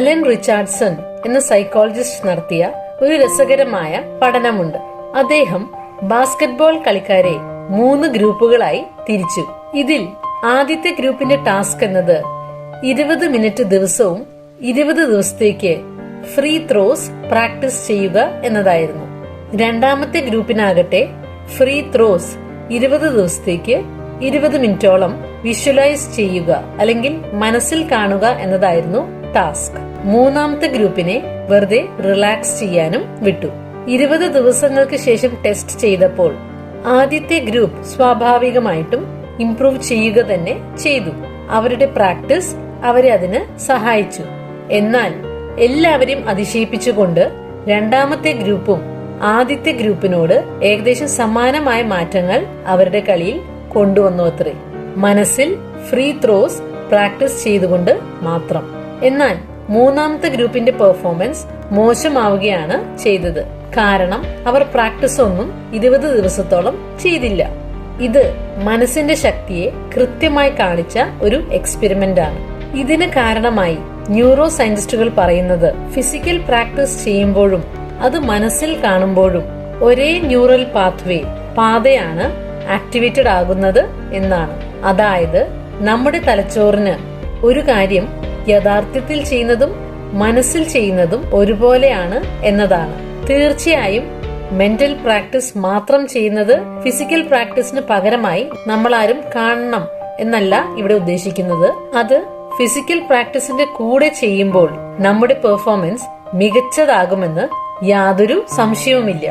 Allen Richardson എന്ന psychologist നടത്തിയ ഒരു രസകരമായ പഠനമുണ്ട്. അദ്ദേഹം ബാസ്കറ്റ്ബോൾ കളിക്കാരെ 3 ഗ്രൂപ്പുകളായി തിരിച്ചു. ഇതിൽ ആദ്യത്തെ ഗ്രൂപ്പിന്റെ ടാസ്ക് എന്നത് 20 മിനിറ്റ് ദിവസവും 20 ദിവസത്തേക്ക് ഫ്രീ ത്രോസ് പ്രാക്ടീസ് ചെയ്യുക എന്നതായിരുന്നു. രണ്ടാമത്തെ ഗ്രൂപ്പിനാകട്ടെ ഫ്രീ ത്രോസ് 20 ദിവസത്തേക്ക് 20 മിനിറ്റോളം വിഷ്വലൈസ് ചെയ്യുക അല്ലെങ്കിൽ മനസ്സിൽ കാണുക എന്നതായിരുന്നു ടാസ്ക്. മൂന്നാമത്തെ ഗ്രൂപ്പിനെ വെറുതെ റിലാക്സ് ചെയ്യാനും വിട്ടു. 20 ദിവസങ്ങൾക്ക് ശേഷം ടെസ്റ്റ് ചെയ്തപ്പോൾ ആദ്യത്തെ ഗ്രൂപ്പ് സ്വാഭാവികമായിട്ടും ഇംപ്രൂവ് ചെയ്യുക തന്നെ ചെയ്തു. അവരുടെ പ്രാക്ടീസ് അവരെ അതിന് സഹായിച്ചു. എന്നാൽ എല്ലാവരെയും അതിശയിപ്പിച്ചുകൊണ്ട് രണ്ടാമത്തെ ഗ്രൂപ്പും ആദ്യത്തെ ഗ്രൂപ്പിനോട് ഏകദേശം സമാനമായ മാറ്റങ്ങൾ അവരുടെ കളിയിൽ കൊണ്ടുവന്നു അത്രേ. മനസ്സിൽ ഫ്രീ ത്രോസ് പ്രാക്ടീസ് ചെയ്തുകൊണ്ട് മാത്രം. എന്നാൽ മൂന്നാമത്തെ ഗ്രൂപ്പിന്റെ പെർഫോമൻസ് മോശമാവുകയാണ് ചെയ്തത്. കാരണം അവർ പ്രാക്ടീസ് ഒന്നും 20 ദിവസത്തോളം ചെയ്തില്ല. ഇത് മനസ്സിന്റെ ശക്തിയെ കൃത്യമായി കാണിച്ച ഒരു എക്സ്പെരിമെന്റ് ആണ്. ഇതിന് കാരണമായി ന്യൂറോ സയന്റിസ്റ്റുകൾ പറയുന്നത് ഫിസിക്കൽ പ്രാക്ടീസ് ചെയ്യുമ്പോഴും അത് മനസ്സിൽ കാണുമ്പോഴും ഒരേ ന്യൂറൽ പാതയാണ് ആക്ടിവേറ്റഡ് ആകുന്നത് എന്നാണ്. അതായത് നമ്മുടെ തലച്ചോറിന് ഒരു കാര്യം യഥാർത്ഥത്തിൽ ചെയ്യുന്നതും മനസ്സിൽ ചെയ്യുന്നതും ഒരുപോലെയാണ് എന്നതാണ്. തീർച്ചയായും മെന്റൽ പ്രാക്ടീസ് മാത്രം ചെയ്യുന്നത് ഫിസിക്കൽ പ്രാക്ടീസിന് പകരമായി നമ്മൾ ആരും കാണണം എന്നല്ല ഇവിടെ ഉദ്ദേശിക്കുന്നത്. അത് ഫിസിക്കൽ പ്രാക്ടീസിന്റെ കൂടെ ചെയ്യുമ്പോൾ നമ്മുടെ പെർഫോമൻസ് മികച്ചതാകുമെന്ന് യാതൊരു സംശയവുമില്ല.